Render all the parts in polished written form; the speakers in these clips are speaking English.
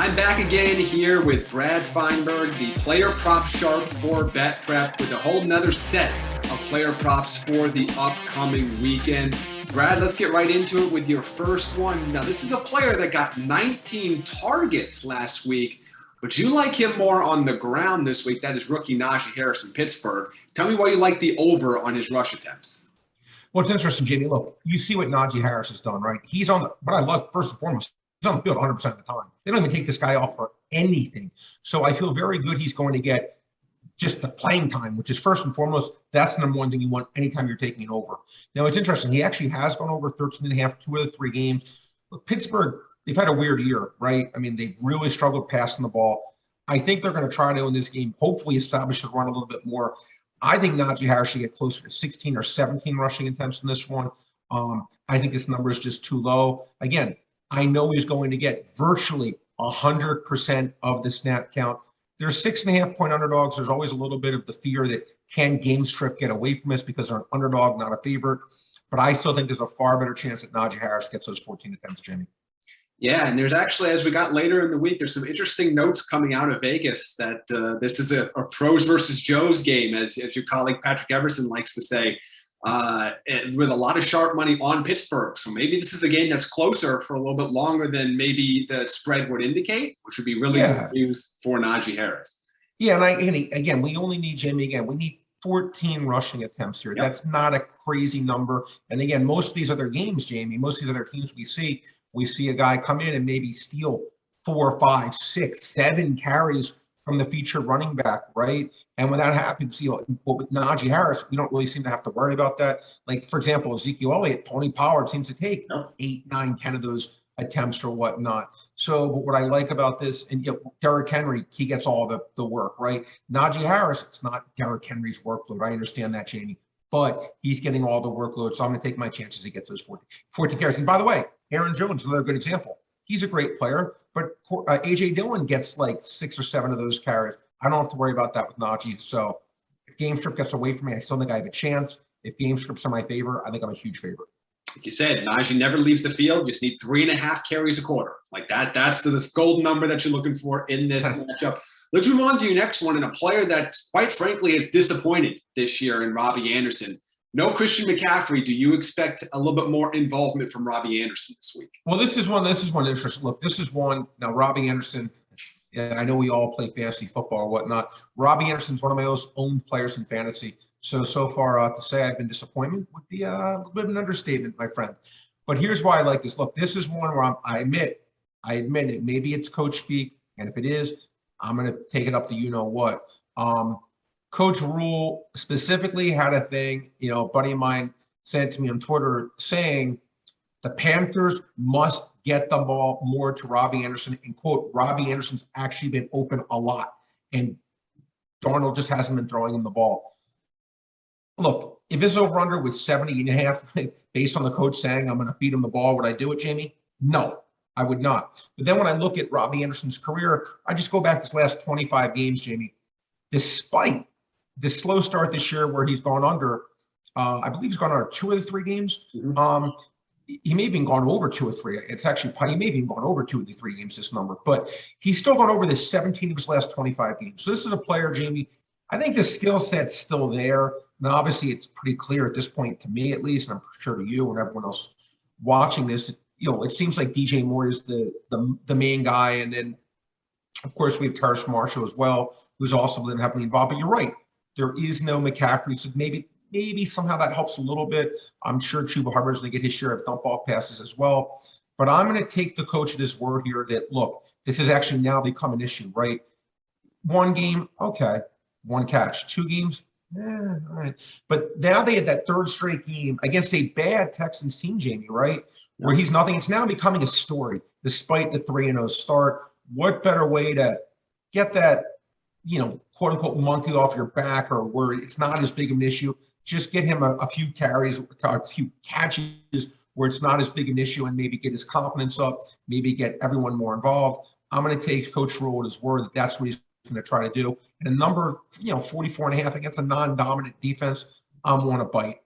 I'm back again here with Brad Feinberg, the player prop sharp for BetPrep, with a whole nother set of player props for the upcoming weekend. Brad, let's get right into it with your first one. Now, this is a player that got 19 targets last week, but you like him more on the ground this week. That is rookie Nash Harrison, Pittsburgh. Tell me why you like the over on his rush attempts. Well, it's interesting, Jamie. Look, you see what Najee Harris has done, right? He's on the, what I love, first and foremost, he's on the field 100% of the time. They don't even take this guy off for anything. So I feel very good he's going to get just the playing time, which is first and foremost, that's the number one thing you want anytime you're taking it over. Now, it's interesting. He actually has gone over 13 and a half, 2 of the 3 games. Look, Pittsburgh, they've had a weird year, right? I mean, they've really struggled passing the ball. I think they're going to try to, in this game, hopefully establish the run a little bit more. I think Najee Harris should get closer to 16 or 17 rushing attempts in this one. I think this number is just too low. Again, I know he's going to get virtually 100% of the snap count. There's 6.5-point underdogs. There's always a little bit of the fear that can game strip get away from us because they're an underdog, not a favorite. But I still think there's a far better chance that Najee Harris gets those 14 attempts, Jamie. Yeah, and there's actually, as we got later in the week, there's some interesting notes coming out of Vegas that this is a pros versus Joes game, as your colleague Patrick Everson likes to say, with a lot of sharp money on Pittsburgh. So maybe this is a game that's closer for a little bit longer than maybe the spread would indicate, which would be really good news for Najee Harris. Yeah, and again, we only need, Jamie, we need 14 rushing attempts here. Yep. That's not a crazy number. And again, most of these other games, Jamie, most of these other teams we see a guy come in and maybe steal 4, 5, 6, 7 carries from the featured running back, right? And when that happens, with Najee Harris, we don't really seem to have to worry about that. Like, for example, Ezekiel Elliott, Tony Pollard seems to take 8, 9, 10 of those attempts or whatnot. So but what I like about this, and Derrick Henry, he gets all the work, right? Najee Harris, it's not Derrick Henry's workload. I understand that, Jamie. But he's getting all the workload, so I'm going to take my chances he gets those 14 carries. And by the way, Aaron Jones, another good example. He's a great player, but A.J. Dillon gets like 6 or 7 of those carries. I don't have to worry about that with Najee. So if game script gets away from me, I still think I have a chance. If game script's in my favor, I think I'm a huge favorite. Like you said, Najee never leaves the field. You just need 3.5 carries a quarter. Like that. That's the golden number that you're looking for in this matchup. Let's move on to your next one, and a player that, quite frankly, has disappointed this year in Robbie Anderson. No Christian McCaffrey. Do you expect a little bit more involvement from Robbie Anderson this week? Well, this is one interesting. Look, this is one. Now, Robbie Anderson, I know we all play fantasy football or whatnot. Robbie Anderson's one of my most owned players in fantasy. So far, to say I've been disappointed would be a little bit of an understatement, my friend. But here's why I like this. Look, this is one where I admit it. Maybe it's coach speak, and if it is, I'm going to take it up to you-know-what. Coach Rule specifically had a thing, a buddy of mine sent to me on Twitter saying the Panthers must get the ball more to Robbie Anderson. And, quote, Robbie Anderson's actually been open a lot, and Darnold just hasn't been throwing him the ball. Look, if this over-under was 70.5, based on the coach saying I'm going to feed him the ball, would I do it, Jamie? No, I would not. But then when I look at Robbie Anderson's career, I just go back this last 25 games, Jamie. Despite this slow start this year where he's gone under, I believe he's gone under 2 of the 3 games. Mm-hmm. He may have even gone over 2 or 3. It's actually, he may have even gone over 2 of the 3 games, this number. But he's still gone over this 17 of his last 25 games. So this is a player, Jamie, I think the skill set's still there. Now, obviously, it's pretty clear at this point, to me at least, and I'm sure to you and everyone else watching this, it seems like DJ Moore is the main guy. And then, of course, we have Terrace Marshall as well, who's also been heavily involved. But you're right. There is no McCaffrey, so maybe somehow that helps a little bit. I'm sure Chuba Hubbard's going to get his share of dump off passes as well. But I'm going to take the coach at his word here that, look, this has actually now become an issue, right? 1 game, okay. 1 catch. 2 games, all right. But now they had that 3rd straight game against a bad Texans team, Jamie, right? Where he's nothing. It's now becoming a story, despite the 3-0 start. What better way to get that, quote unquote, monkey off your back, or where it's not as big of an issue? Just get him a few carries, a few catches where it's not as big an issue, and maybe get his confidence up, maybe get everyone more involved. I'm going to take Coach Rule at his word that that's what he's going to try to do. And a number, 44.5 against a non-dominant defense, I'm going to bite.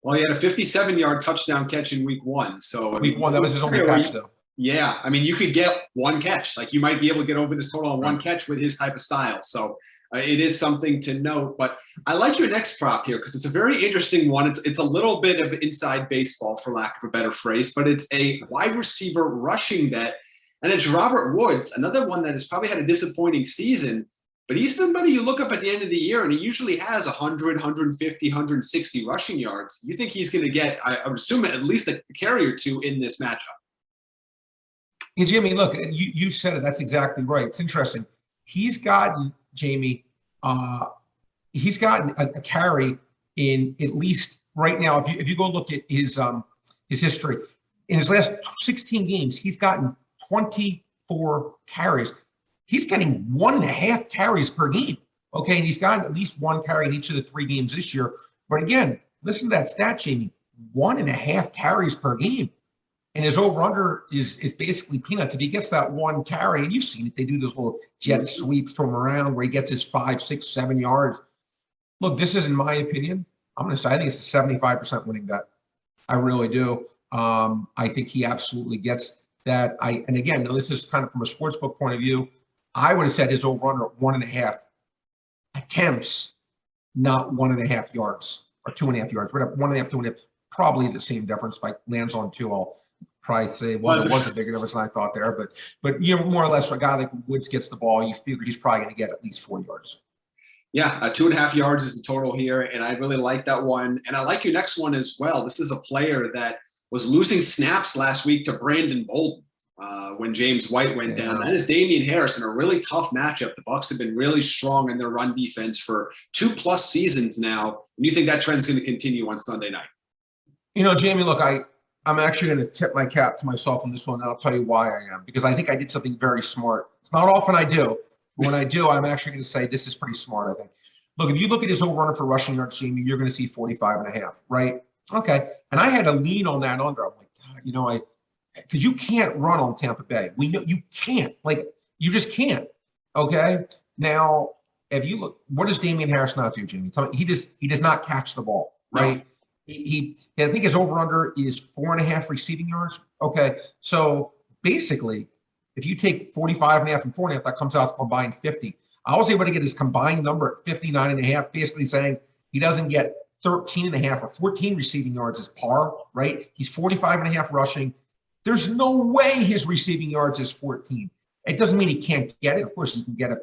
Well, he had a 57-yard touchdown catch in week 1. So week 1, that was his only catch, though. Yeah, I mean, you could get one catch. Like you might be able to get over this total on one Right. catch with his type of style. So it is something to note. But I like your next prop here because it's a very interesting one. It's a little bit of inside baseball, for lack of a better phrase, but it's a wide receiver rushing bet. And it's Robert Woods, another one that has probably had a disappointing season, but he's somebody you look up at the end of the year and he usually has 100, 150, 160 rushing yards. You think he's going to get, I would assume, at least a carry or two in this matchup? Hey, Jimmy, look, you said it. That's exactly right. It's interesting. He's gotten, Jamie, he's gotten a carry in at least right now. If you go look at his history, in his last 16 games, he's gotten 24 carries. He's getting 1.5 carries per game. Okay, and he's gotten at least one carry in each of the 3 games this year. But again, listen to that stat, Jamie: 1.5 carries per game. And his over-under is basically peanuts. If he gets that one carry, and you've seen it, they do those little jet sweeps to him around where he gets his 5, 6, 7 yards. Look, this is, in my opinion, I'm going to say I think it's a 75% winning bet. I really do. I think he absolutely gets that. And again, this is kind of from a sportsbook point of view. I would have said his over-under at 1.5 attempts, not 1.5 yards or 2.5 yards. Whatever, 1.5, 2.5. Probably the same difference. If I lands on 2, I'll probably say, well, there was a bigger difference than I thought there. But more or less, for a guy like Woods gets the ball, you figure he's probably going to get at least 4 yards. Yeah, 2.5 yards is the total here, and I really like that one. And I like your next one as well. This is a player that was losing snaps last week to Brandon Bolden when James White went down. That is Damien Harris in a really tough matchup. The Bucs have been really strong in their run defense for 2+ seasons now. And you think that trend's going to continue on Sunday night? Jamie, look, I'm actually going to tip my cap to myself on this one, and I'll tell you why I am. Because I think I did something very smart. It's not often I do. But when I do, I'm actually going to say this is pretty smart, I think. Look, if you look at his over-under for rushing yards, Jamie, you're going to see 45.5, right? Okay. And I had to lean on that under. I'm like, God, because you can't run on Tampa Bay. We know you can't. Like, you just can't. Okay. Now, if you look, what does Damien Harris not do, Jamie? Tell me, he does not catch the ball, right? No. I think his over-under is 4.5 receiving yards. Okay. So basically, if you take 45.5 and 4.5, that comes out to combined 50. I was able to get his combined number at 59.5, basically saying he doesn't get 13.5 or 14 receiving yards as par, right? He's 45.5 rushing. There's no way his receiving yards is 14. It doesn't mean he can't get it. Of course, you can get a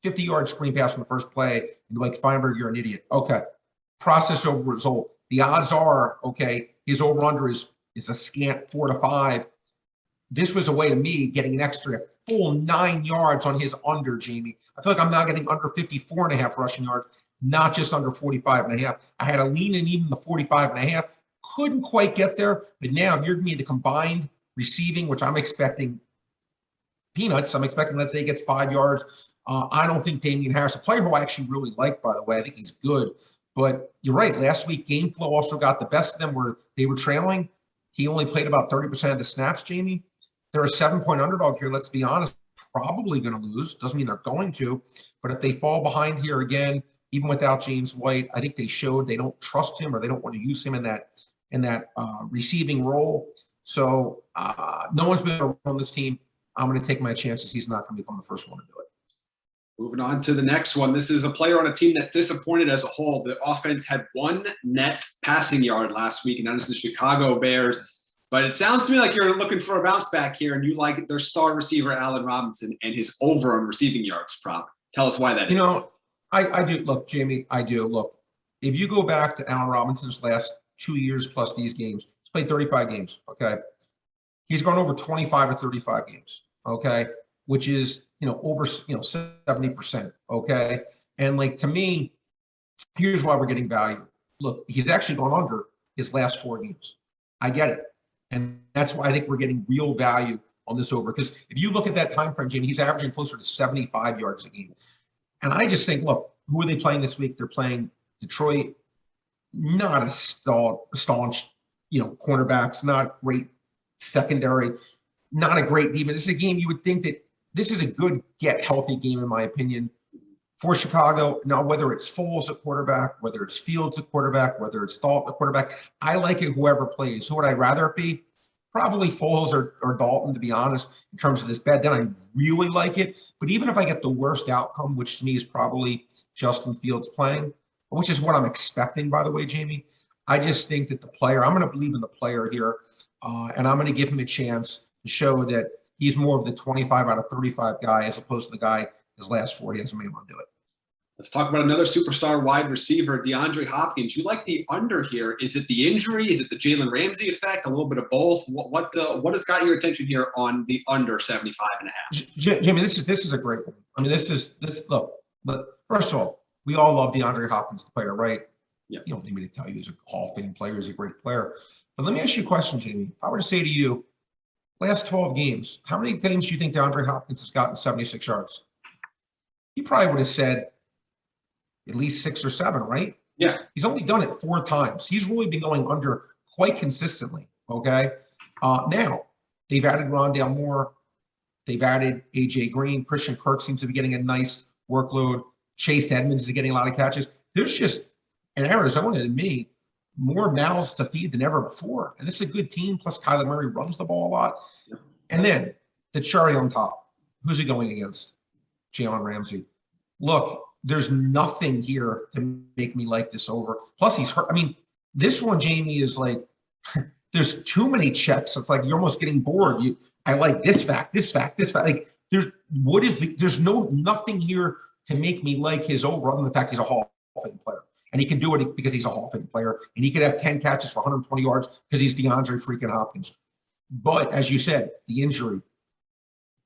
50-yard screen pass from the first play, and like Feinberg, you're an idiot. Okay. Process over result. The odds are, okay, his over-under is a scant 4 to 5. This was a way to me getting an extra full 9 yards on his under, Jamie. I feel like I'm now getting under 54.5 rushing yards, not just under 45.5. I had a lean in even the 45.5. Couldn't quite get there, but now if you're giving me the combined receiving, which I'm expecting peanuts. I'm expecting, let's say, he gets 5 yards. I don't think Damien Harris, a player who I actually really like, by the way, I think he's good. But you're right. Last week, game flow also got the best of them where they were trailing. He only played about 30% of the snaps, Jamie. They're a 7-point underdog here. Let's be honest, probably going to lose. Doesn't mean they're going to. But if they fall behind here again, even without James White, I think they showed they don't trust him or they don't want to use him in that receiving role. So no one's been on this team. I'm going to take my chances. He's not going to become the first one to do it. Moving on to the next one. This is a player on a team that disappointed as a whole. The offense had 1 net passing yard last week, and that is the Chicago Bears. But it sounds to me like you're looking for a bounce back here, and you like their star receiver, Allen Robinson, and his over on receiving yards prop. Tell us why that is. I do. Look, Jamie, I do. Look, if you go back to Allen Robinson's last 2 years plus these games, he's played 35 games, okay? He's gone over 25 or 35 games, okay? Which is, over, 70%, okay? And to me, here's why we're getting value. Look, he's actually gone under his last 4 games. I get it. And that's why I think we're getting real value on this over. Because if you look at that time frame, Jamie, he's averaging closer to 75 yards a game. And I just think, look, who are they playing this week? They're playing Detroit, not a staunch, cornerbacks, not great secondary, not a great defense. This is a game you would think that this is a good get healthy game, in my opinion, for Chicago. Now, whether it's Foles at quarterback, whether it's Fields at quarterback, whether it's Dalton at quarterback, I like it whoever plays. Who would I rather it be? probably Foles or Dalton, to be honest, in terms of this bet. Then I really like it. But even if I get the worst outcome, which to me is probably Justin Fields playing, which is what I'm expecting, by the way, Jamie, I just think that the player, I'm going to believe in the player here, and I'm going to give him a chance to show that he's more of the 25 out of 35 guy as opposed to the guy his last 4 he hasn't been able to do it. Let's talk about another superstar wide receiver, DeAndre Hopkins. You like the under here. Is it the injury? Is it the Jalen Ramsey effect? A little bit of both? What has got your attention here on the under 75.5? Jimmy, this is a great one. I mean, look, but first of all, we all love DeAndre Hopkins, the player, right? Yeah. You don't need me to tell you he's a Hall of Fame player. He's a great player. But let me ask you a question, Jamie. If I were to say to you, last 12 games, how many games do you think DeAndre Hopkins has gotten 76 yards? You probably would have said at least 6 or 7, right? Yeah. He's only done it 4 times. He's really been going under quite consistently, okay? Now, they've added Rondale Moore. They've added A.J. Green. Christian Kirk seems to be getting a nice workload. Chase Edmonds is getting a lot of catches. There's just, in Arizona, to me, more mouths to feed than ever before. And this is a good team, plus Kyler Murray runs the ball a lot. Yeah. And then the cherry on top. Who's he going against? Jalen Ramsey. Look, there's nothing here to make me like this over. Plus, he's hurt. I mean, this one, Jamie, is like, there's too many checks. It's like you're almost getting bored. I like this fact, this fact, this fact. Like, there's nothing here to make me like his over, other than the fact he's a Hall of Fame player. And he can do it because he's a Hall of Fame player. And he could have 10 catches for 120 yards because he's DeAndre freaking Hopkins. But as you said, the injury,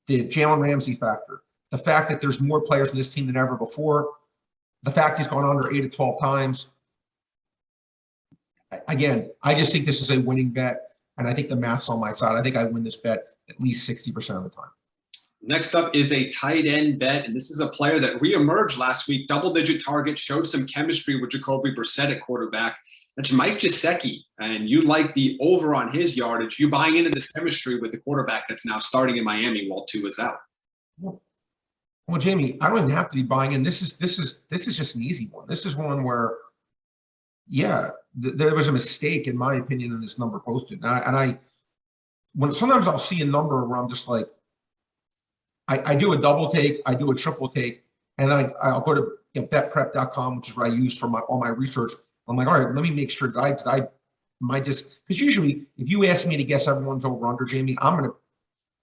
the Jalen Ramsey factor, the fact that there's more players in this team than ever before, the fact he's gone under 8 to 12 times. Again, I just think this is a winning bet, and I think the math's on my side. I think I win this bet at least 60% of the time. Next up is a tight end bet, and this is a player that reemerged last week, double-digit target, showed some chemistry with Jacoby Brissett at quarterback. That's Mike Geske, and you like the over on his yardage. You buying into this chemistry with the quarterback that's now starting in Miami while Tua is out. Well, Jamie, I don't even have to be buying in. This is just an easy one. This is one where, yeah, there was a mistake in my opinion in this number posted. When sometimes I'll see a number where I'm just like, I do a double take, I do a triple take, and then I'll go to BetPrep.com, which is what I use for all my research. I'm like, all right, let me make sure that I might just, because usually if you ask me to guess everyone's over under, Jamie, I'm going to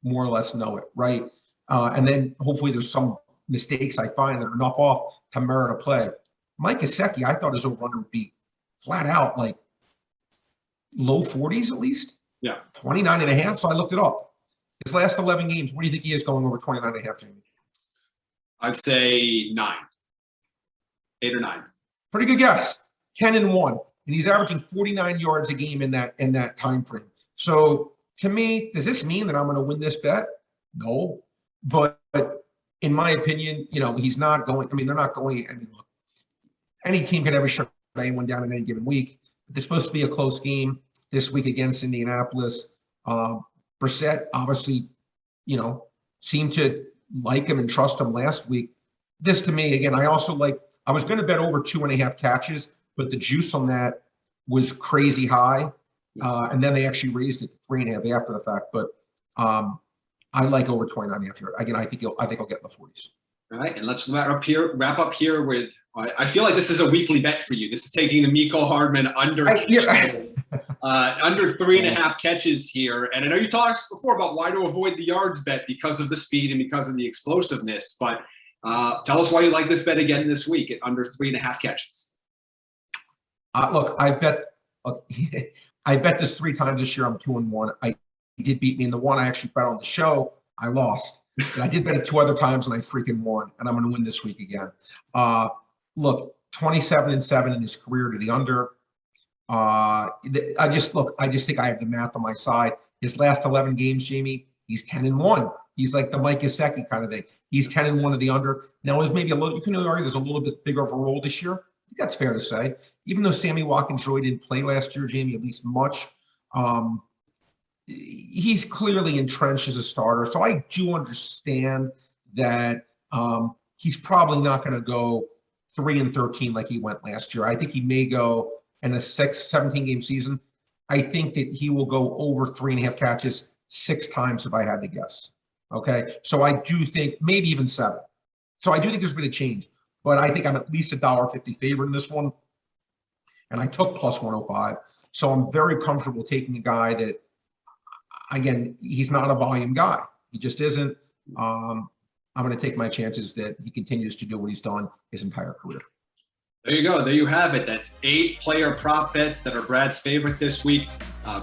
more or less know it, right? And then hopefully there's some mistakes I find that are enough off to merit a play. Mike Geske, I thought his over under would be flat out like low 40s at least. Yeah. 29.5. So I looked it up. His last 11 games, what do you think he is going over 29.5, Jamie? I'd say 9. 8 or 9. Pretty good guess. 10-1. And he's averaging 49 yards a game in that time frame. So to me, does this mean that I'm going to win this bet? No. But in my opinion, he's not going. I mean, they're not going. I mean, look, any team can ever shut anyone down in any given week. But there's supposed to be a close game this week against Indianapolis. Brissett obviously, seemed to like him and trust him last week. This to me, again, I also like. I was going to bet over 2.5 catches, but the juice on that was crazy high, and then they actually raised it to 3.5 after the fact. But I like over 29.5 here. Again, I think I'll get in the 40s. All right, and let's wrap up here with. I feel like this is a weekly bet for you. This is taking the Mecole Hardman under under 3.5 catches here. And I know you talked before about why to avoid the yards bet because of the speed and because of the explosiveness. But tell us why you like this bet again this week at under 3.5 catches. Look, I bet this 3 times this year. I'm 2-1. He did beat me in the one I actually bet on the show. I lost. But I did bet it 2 other times and I freaking won. And I'm going to win this week again. Look, 27-7 in his career to the under. I just think I have the math on my side. His last 11 games, Jamie, he's 10-1. He's like the Mike Gesicki kind of thing. He's 10-1 to the under. Now, there's maybe a little. You can argue there's a little bit bigger of a role this year. I think that's fair to say. Even though Sammy Watkins-Joy didn't play last year, Jamie, at least much. He's clearly entrenched as a starter. So I do understand that he's probably not going to go 3-13 like he went last year. I think he may go in a 17-game season. I think that he will go over 3.5 catches 6 times if I had to guess. Okay. So I do think maybe even 7. So I do think there's been a change, but I think I'm at least $1.50 favorite in this one. And I took plus 105. So I'm very comfortable taking a guy that, again, he's not a volume guy. He just isn't. I'm going to take my chances that he continues to do what he's done his entire career. There you go. There you have it. That's 8 player prop bets that are Brad's favorite this week.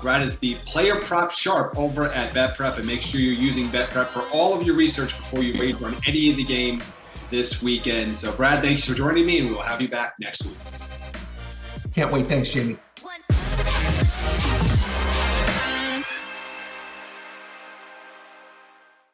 Brad is the player prop sharp over at BetPrep, and make sure you're using BetPrep for all of your research before you wager on any of the games this weekend. So, Brad, thanks for joining me, and we'll have you back next week. Can't wait. Thanks, Jamie.